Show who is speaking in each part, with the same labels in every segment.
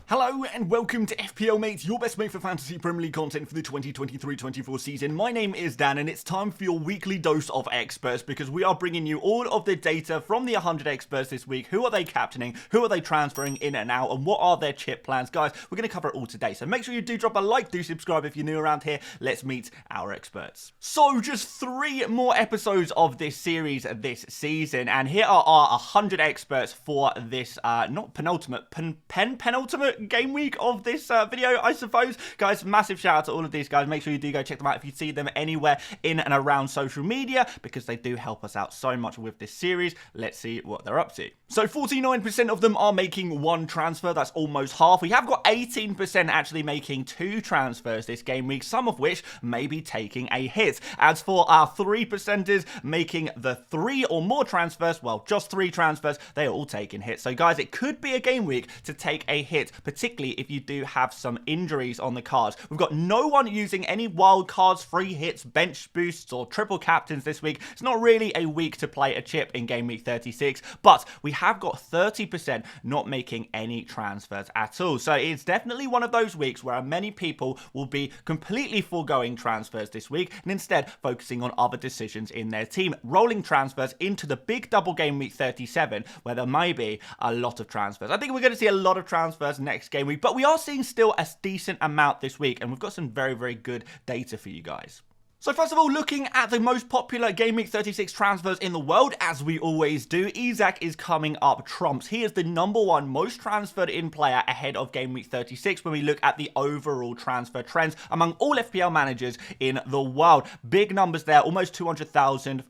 Speaker 1: Hello and welcome to FPL Mate, your best mate for fantasy Premier League content for the 2023-24 season. My name is Dan and it's time for your weekly dose of experts because we are bringing you all of the data from the 100 experts this week. Who are they captaining? Who are they transferring in and out? And what are their chip plans? Guys, we're going to cover it all today. So make sure you do drop a like, do subscribe if you're new around here. Let's meet our experts. So just 3 more episodes of this series this season. And here are our 100 experts for this, not penultimate, penultimate game week of this video, I suppose. Guys, massive shout out to all of these guys. Make sure you do go check them out if you see them anywhere in and around social media, because they do help us out so much with this series. Let's see what they're up to. So 49% of them are making 1 transfer. That's almost half. We have got 18% actually making 2 transfers this game week, some of which may be taking a hit. As for our 3%ers making the 3 or more transfers, well, just 3 transfers, they are all taking hits. So guys, it could be a game week to take a hit, particularly if you do have some injuries on the cards. We've got no one using any wild cards, free hits, bench boosts, or triple captains this week. It's not really a week to play a chip in game week 36, but we have got 30% not making any transfers at all. So it's definitely one of those weeks where many people will be completely foregoing transfers this week and instead focusing on other decisions in their team, rolling transfers into the big double game week 37 where there may be a lot of transfers. I think we're going to see a lot of transfers next game week, but we are seeing still a decent amount this week, and we've got some very, very good data for you guys. So first of all, looking at the most popular Game Week 36 transfers in the world, as we always do, Isak is coming up trumps. He is the #1 most transferred in player ahead of Game Week 36 when we look at the overall transfer trends among all FPL managers in the world. Big numbers there, almost 200,000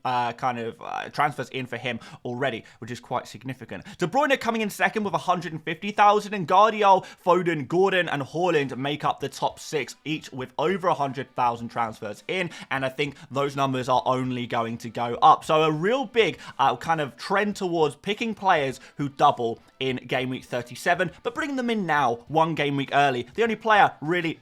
Speaker 1: transfers in for him already, which is quite significant. De Bruyne coming in second with 150,000, and Guardiola, Foden, Gordon, and Haaland make up the top 6, each with over 100,000 transfers in. And I think those numbers are only going to go up. So a real big kind of trend towards picking players who double in Game Week 37, but bringing them in now, 1 game week early. The only player really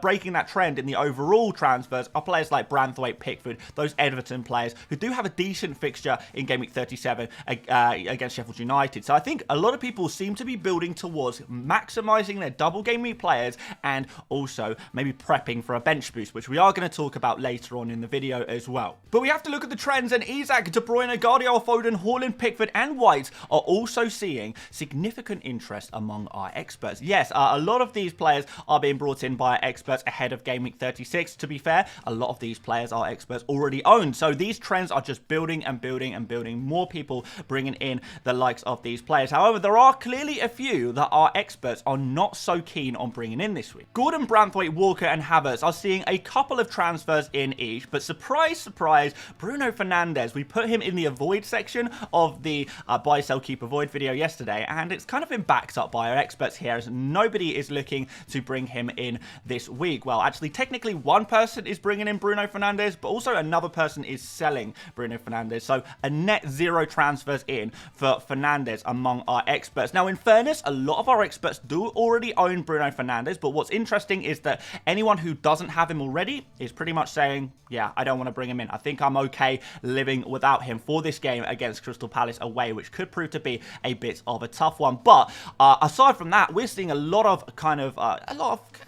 Speaker 1: breaking that trend in the overall transfers are players like Branthwaite, Pickford, those Everton players who do have a decent fixture in Game Week 37 against Sheffield United. So I think a lot of people seem to be building towards maximising their double game week players and also maybe prepping for a bench boost, which we are going to talk about later on in the video as well. But we have to look at the trends, and Isak, De Bruyne, Guardiola, Foden, Haaland, Pickford, and White are also seeing significant interest among our experts. Yes, a lot of these players are being brought in by our experts ahead of Game Week 36. To be fair, a lot of these players our experts already own. So these trends are just building and building and building. More people bringing in the likes of these players. However, there are clearly a few that our experts are not so keen on bringing in this week. Gordon, Branthwaite, Walker, and Havertz are seeing a couple of transfers in each, but surprise, surprise, Bruno Fernandes, we put him in the avoid section of the buy, sell, keep, avoid video yesterday, and it's kind of been backed up by our experts here as nobody is looking to bring him in this week. Well, actually, technically, one person is bringing in Bruno Fernandes, but also another person is selling Bruno Fernandes. So a net 0 transfers in for Fernandes among our experts. Now, in fairness, a lot of our experts do already own Bruno Fernandes, but what's interesting is that anyone who doesn't have him already is pretty much saying, yeah, I don't want to bring him in. I think I'm okay living without him for this game against Crystal Palace away, which could prove to be a bit of a tough one. But aside from that, we're seeing a lot of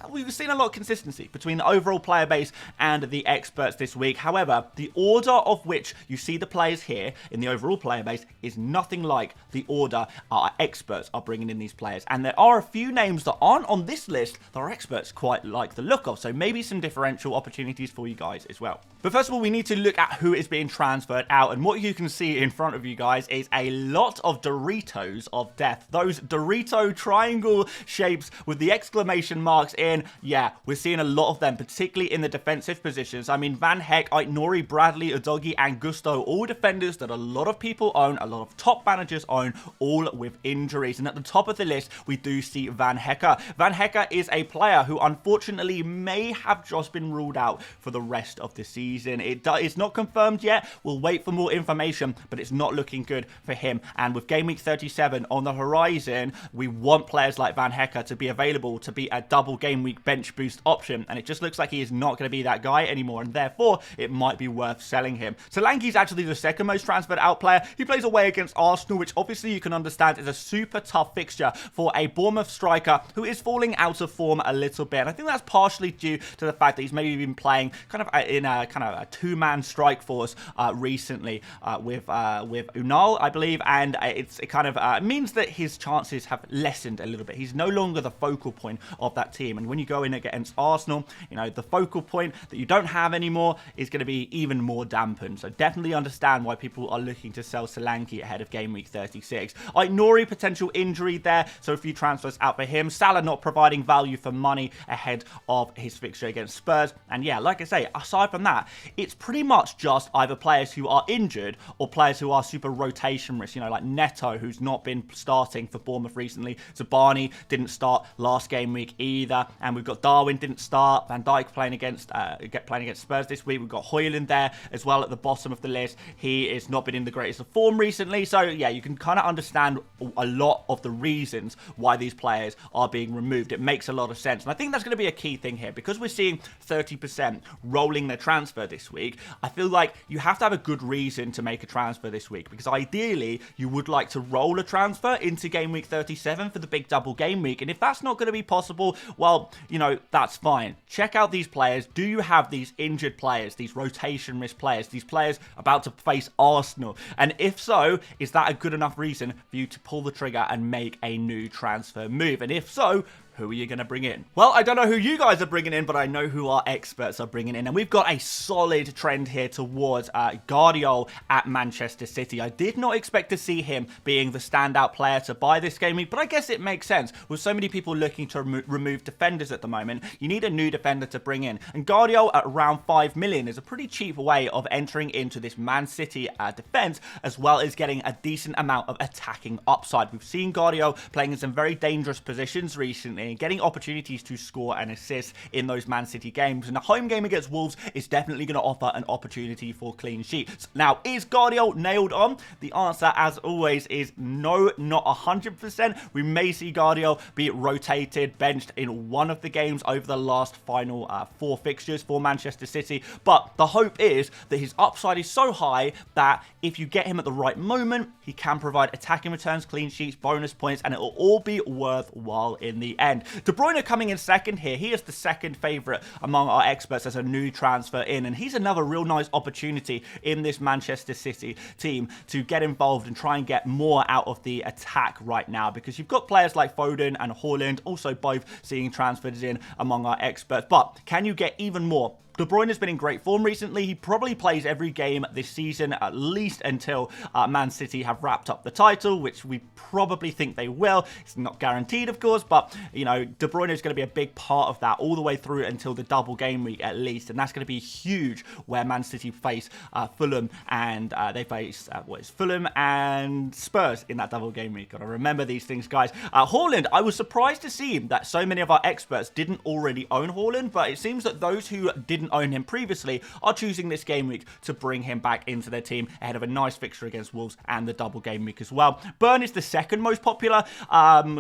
Speaker 1: we've seen a lot of consistency between the overall player base and the experts this week. However, the order of which you see the players here in the overall player base is nothing like the order our experts are bringing in these players. And there are a few names that aren't on this list that our experts quite like the look of. So maybe some differential opportunities for you guys as well. But first of all, we need to look at who is being transferred out. And what you can see in front of you guys is a lot of Doritos of death. Those Dorito triangle shapes with the exclamation marks in. Yeah, we're seeing a lot of them, particularly in the defensive positions. I mean, Van Heck, Aït-Nouri, Bradley, Udogie, and Gusto, all defenders that a lot of people own, a lot of top managers own, all with injuries. And at the top of the list, we do see Van Hecker. Van Hecker is a player who unfortunately may have just been ruled out for the rest rest of the season. It's not confirmed yet. We'll wait for more information, but it's not looking good for him. And with Game Week 37 on the horizon, we want players like Van Hecker to be available to be a double Game Week bench boost option. And it just looks like he is not going to be that guy anymore. And therefore, it might be worth selling him. Solanke's actually the second most transferred out player. He plays away against Arsenal, which obviously you can understand is a super tough fixture for a Bournemouth striker who is falling out of form a little bit. And I think that's partially due to the fact that he's maybe been playing kind of in a two-man strike force recently with Unal, I believe, and it kind of means that his chances have lessened a little bit. He's no longer the focal point of that team, and when you go in against Arsenal, you know, the focal point that you don't have anymore is going to be even more dampened. So definitely understand why people are looking to sell Solanke ahead of Game Week 36. Nori, potential injury there, so a few transfers out for him. Salah not providing value for money ahead of his fixture against Spurs. And yeah, like I say, aside from that, it's pretty much just either players who are injured or players who are super rotation risk, you know, like Neto, who's not been starting for Bournemouth recently. Zabani didn't start last game week either. And we've got Darwin didn't start. Van Dijk playing against Spurs this week. We've got Højlund there as well at the bottom of the list. He has not been in the greatest of form recently. So yeah, you can kind of understand a lot of the reasons why these players are being removed. It makes a lot of sense. And I think that's going to be a key thing here, because we're seeing 30% rolling their transfer this week. I feel like you have to have a good reason to make a transfer this week, because ideally you would like to roll a transfer into Game Week 37 for the big double game week. And if that's not going to be possible, well, you know, that's fine. Check out these players. Do you have these injured players, these rotation risk players, these players about to face Arsenal? And if so, is that a good enough reason for you to pull the trigger and make a new transfer move? And if so, who are you going to bring in? Well, I don't know who you guys are bringing in, but I know who our experts are bringing in. And we've got a solid trend here towards Guardiola at Manchester City. I did not expect to see him being the standout player to buy this game week, but I guess it makes sense. With so many people looking to remove defenders at the moment, you need a new defender to bring in. And Guardiola at around 5 million is a pretty cheap way of entering into this Man City defense, as well as getting a decent amount of attacking upside. We've seen Guardiola playing in some very dangerous positions recently, and getting opportunities to score and assist in those Man City games. And the home game against Wolves is definitely going to offer an opportunity for clean sheets. Now, is Guardiola nailed on? The answer, as always, is no, not 100%. We may see Guardiola be rotated, benched in one of the games over the last final 4 fixtures for Manchester City. But the hope is that his upside is so high that if you get him at the right moment, he can provide attacking returns, clean sheets, bonus points, and it will all be worthwhile in the end. De Bruyne coming in second here. He is the second favourite among our experts as a new transfer in, and he's another real nice opportunity in this Manchester City team to get involved and try and get more out of the attack right now, because you've got players like Foden and Højlund also both seeing transfers in among our experts. But can you get even more? De Bruyne has been in great form recently. He probably plays every game this season, at least until Man City have wrapped up the title, which we probably think they will. It's not guaranteed, of course, but, you know, De Bruyne is going to be a big part of that all the way through until the double game week at least, and that's going to be huge where Man City face Fulham, and they face, Fulham and Spurs in that double game week. Got to remember these things, guys. Højlund, I was surprised to see that so many of our experts didn't already own Højlund, but it seems that those who didn't own him previously are choosing this game week to bring him back into their team ahead of a nice fixture against Wolves and the double game week as well. Burn is the second most popular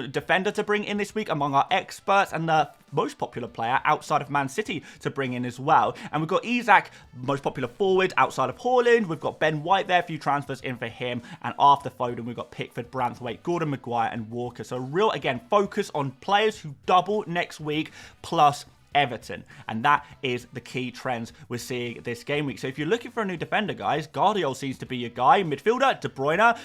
Speaker 1: defender to bring in this week among our experts, and the most popular player outside of Man City to bring in as well. And we've got Isak, most popular forward outside of Højlund. We've got Ben White there, a few transfers in for him. And after Foden, we've got Pickford, Branthwaite, Gordon, Maguire, and Walker. So real, again, focus on players who double next week plus Everton, and that is the key trends we're seeing this game week. So if you're looking for a new defender, guys, Guardiola seems to be your guy. Midfielder, De Bruyne.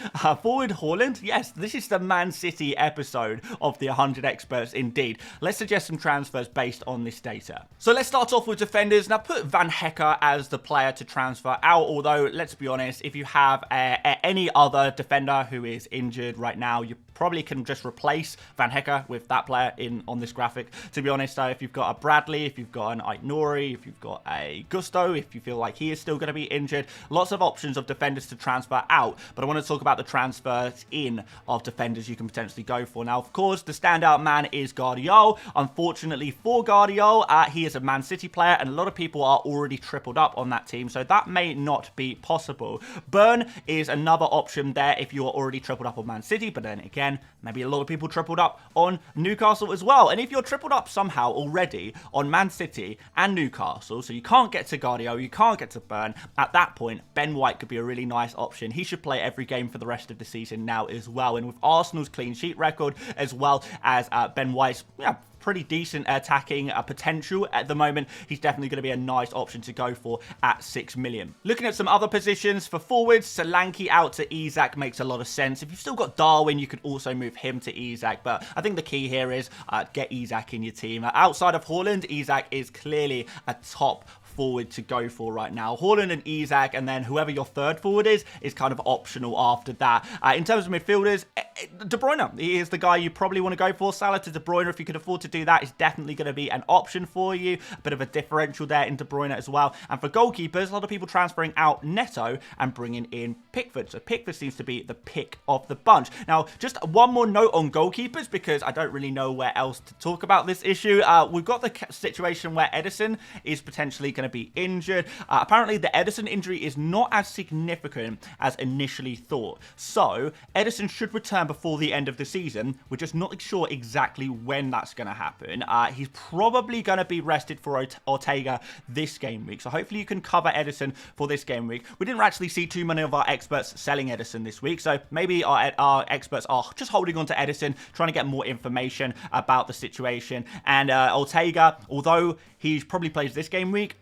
Speaker 1: Forward, Højlund. Yes, this is the Man City episode of the 100 Experts indeed. Let's suggest some transfers based on this data. So let's start off with defenders. Now put Van Hecker as the player to transfer out, although let's be honest, if you have any other defender who is injured right now, you're probably can just replace Van Hecke with that player on this graphic, to be honest. So if you've got a Bradley, if you've got an Aitnori, if you've got a Gusto, if you feel like he is still going to be injured, lots of options of defenders to transfer out. But I want to talk about the transfers in of defenders you can potentially go for. Now, of course, the standout man is Guardiola. Unfortunately for Guardiola, he is a Man City player, and a lot of people are already tripled up on that team, so that may not be possible. Burn is another option there if you're already tripled up on Man City, but then again, maybe a lot of people tripled up on Newcastle as well. And if you're tripled up somehow already on Man City and Newcastle, so you can't get to Guardiola, you can't get to Burn, at that point, Ben White could be a really nice option. He should play every game for the rest of the season now as well. And with Arsenal's clean sheet record, as well as Ben White's, pretty decent attacking potential at the moment, he's definitely going to be a nice option to go for at 6 million. Looking at some other positions for forwards, Solanke out to Isak makes a lot of sense. If you've still got Darwin, you could also move him to Isak, but I think the key here is get Isak in your team. Outside of Haaland, Isak is clearly a top forward to go for right now. Haaland and Isak, and then whoever your third forward is kind of optional after that. In terms of midfielders, De Bruyne, he is the guy you probably want to go for. Salah to De Bruyne, if you could afford to do that, is definitely going to be an option for you. A bit of a differential there in De Bruyne as well. And for goalkeepers, a lot of people transferring out Neto and bringing in Pickford. So Pickford seems to be the pick of the bunch. Now, just one more note on goalkeepers, because I don't really know where else to talk about this issue. We've got the situation where Ederson is potentially going to be injured. Apparently, the Ederson injury is not as significant as initially thought. So, Ederson should return before the end of the season. We're just not sure exactly when that's going to happen. He's probably going to be rested for Ortega this game week. So, hopefully, you can cover Ederson for this game week. We didn't actually see too many of our experts selling Ederson this week. So, maybe our experts are just holding on to Ederson, trying to get more information about the situation. And Ortega, although he probably plays this game week,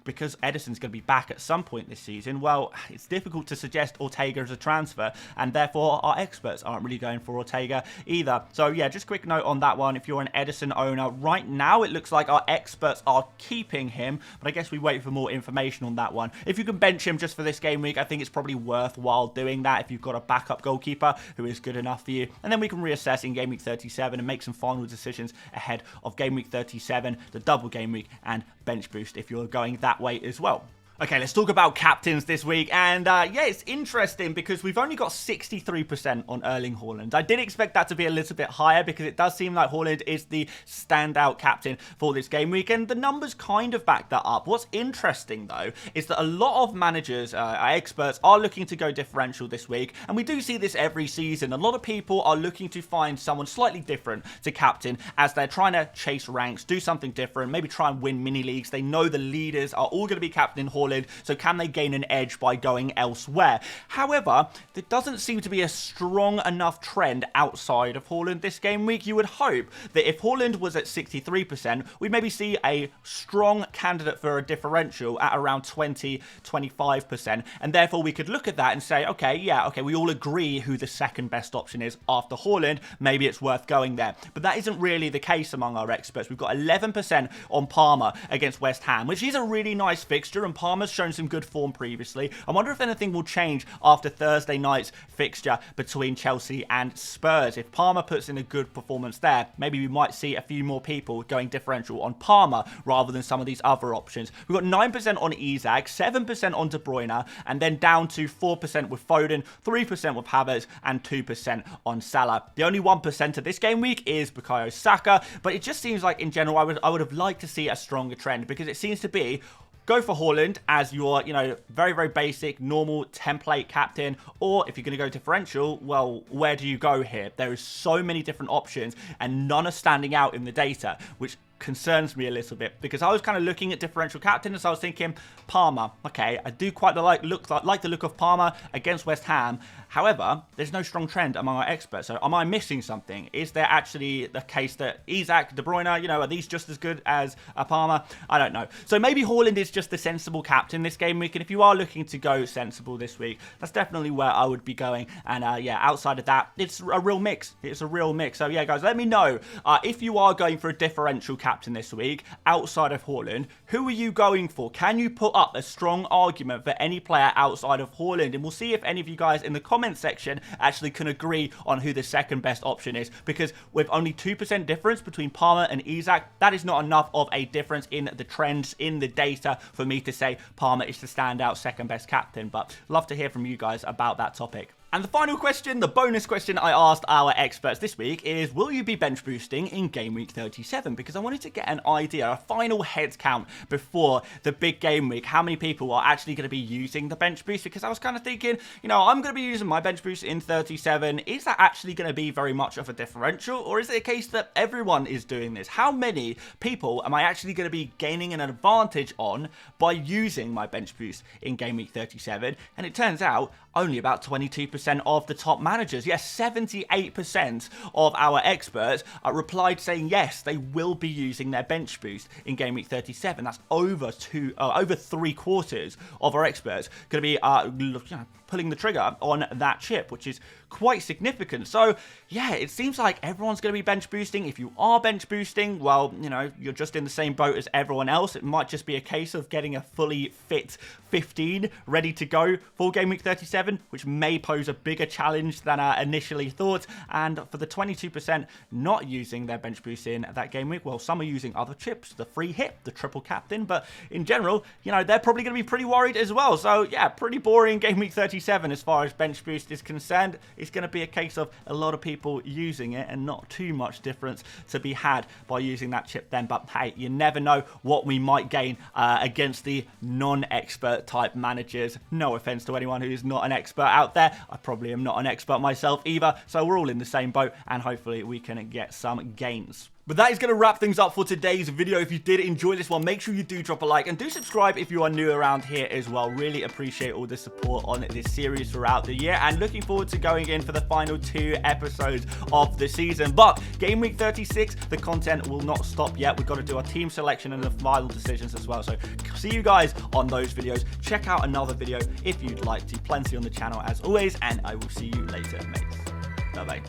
Speaker 1: because Ederson's going to be back at some point this season, well, it's difficult to suggest Ortega as a transfer, and therefore our experts aren't really going for Ortega either. So yeah, just a quick note on that one. If you're an Ederson owner, right now it looks like our experts are keeping him, but I guess we wait for more information on that one. If you can bench him just for this game week, I think it's probably worthwhile doing that if you've got a backup goalkeeper who is good enough for you, and then we can reassess in game week 37 and make some final decisions ahead of game week 37, the double game week and bench boost if you're going that way as well. Okay, let's talk about captains this week. And yeah, it's interesting because we've only got 63% on Erling Haaland. I did expect that to be a little bit higher because it does seem like Haaland is the standout captain for this game week. And the numbers kind of back that up. What's interesting, though, is that a lot of managers, experts, are looking to go differential this week. And we do see this every season. A lot of people are looking to find someone slightly different to captain as they're trying to chase ranks, do something different, maybe try and win mini leagues. They know the leaders are all going to be captaining Haaland. So can they gain an edge by going elsewhere? However, there doesn't seem to be a strong enough trend outside of Haaland this game week. You would hope that if Haaland was at 63%, we'd maybe see a strong candidate for a differential at around 20-25%. And therefore, we could look at that and say, okay, we all agree who the second best option is after Haaland. Maybe it's worth going there. But that isn't really the case among our experts. We've got 11% on Palmer against West Ham, which is a really nice fixture, and Palmer's shown some good form previously. I wonder if anything will change after Thursday night's fixture between Chelsea and Spurs. If Palmer puts in a good performance there, maybe we might see a few more people going differential on Palmer rather than some of these other options. We've got 9% on Isak, 7% on De Bruyne, and then down to 4% with Foden, 3% with Havertz, and 2% on Salah. The only 1% of this game week is Bukayo Saka, but it just seems like in general I would have liked to see a stronger trend, because it seems to be go for Haaland as your, very, very basic, normal template captain. Or if you're going to go differential, well, where do you go here? There is so many different options and none are standing out in the data, which concerns me a little bit, because I was kind of looking at differential captain, and so I was thinking Palmer. Okay, I do quite like the look of Palmer against West Ham. However, there's no strong trend among our experts. So am I missing something? Is there actually the case that Isak, De Bruyne, are these just as good as a Palmer? I don't know. So maybe Haaland is just the sensible captain this game week. And if you are looking to go sensible this week, that's definitely where I would be going. And yeah, outside of that, it's a real mix. It's a real mix. So yeah, guys, let me know if you are going for a differential captain captain this week outside of Haaland, who are you going for? Can you put up a strong argument for any player outside of Haaland? And we'll see if any of you guys in the comment section actually can agree on who the second best option is, because with only 2% difference between Palmer and Isak, that is not enough of a difference in the trends in the data for me to say Palmer is the standout second best captain. But love to hear from you guys about that topic. And the final question, the bonus question I asked our experts this week is, will you be bench boosting in game week 37? Because I wanted to get an idea, a final head count before the big game week, how many people are actually going to be using the bench boost, because I was kind of thinking, you know, I'm going to be using my bench boost in 37. Is that actually going to be very much of a differential, or is it a case that everyone is doing this? How many people am I actually going to be gaining an advantage on by using my bench boost in game week 37? And it turns out only about 22% of the top managers. Yes, 78% of our experts replied saying yes, they will be using their bench boost in game week 37. That's over 3/4 of our experts going to be pulling the trigger on that chip, which is quite significant. So yeah, it seems like everyone's going to be bench boosting. If you are bench boosting, well, you know, you're just in the same boat as everyone else. It might just be a case of getting a fully fit 15 ready to go for game week 37, which may pose a bigger challenge than I initially thought. And for the 22% not using their bench boost in that game week, well, some are using other chips, the free hit, the triple captain, but in general, you know, they're probably going to be pretty worried as well. So yeah, pretty boring game week 37 as far as bench boost is concerned. It's going to be a case of a lot of people using it and not too much difference to be had by using that chip then. But hey, you never know what we might gain against the non-expert type managers. No offense to anyone who is not an expert out there. I probably am not an expert myself either. So we're all in the same boat, and hopefully we can get some gains. But that is going to wrap things up for today's video. If you did enjoy this one, make sure you do drop a like and do subscribe if you are new around here as well. Really appreciate all the support on this series throughout the year, and looking forward to going in for the final 2 episodes of the season. But game week 36, the content will not stop yet. We've got to do our team selection and the final decisions as well. So see you guys on those videos. Check out another video if you'd like to. Plenty on the channel as always, and I will see you later, mates. Bye-bye.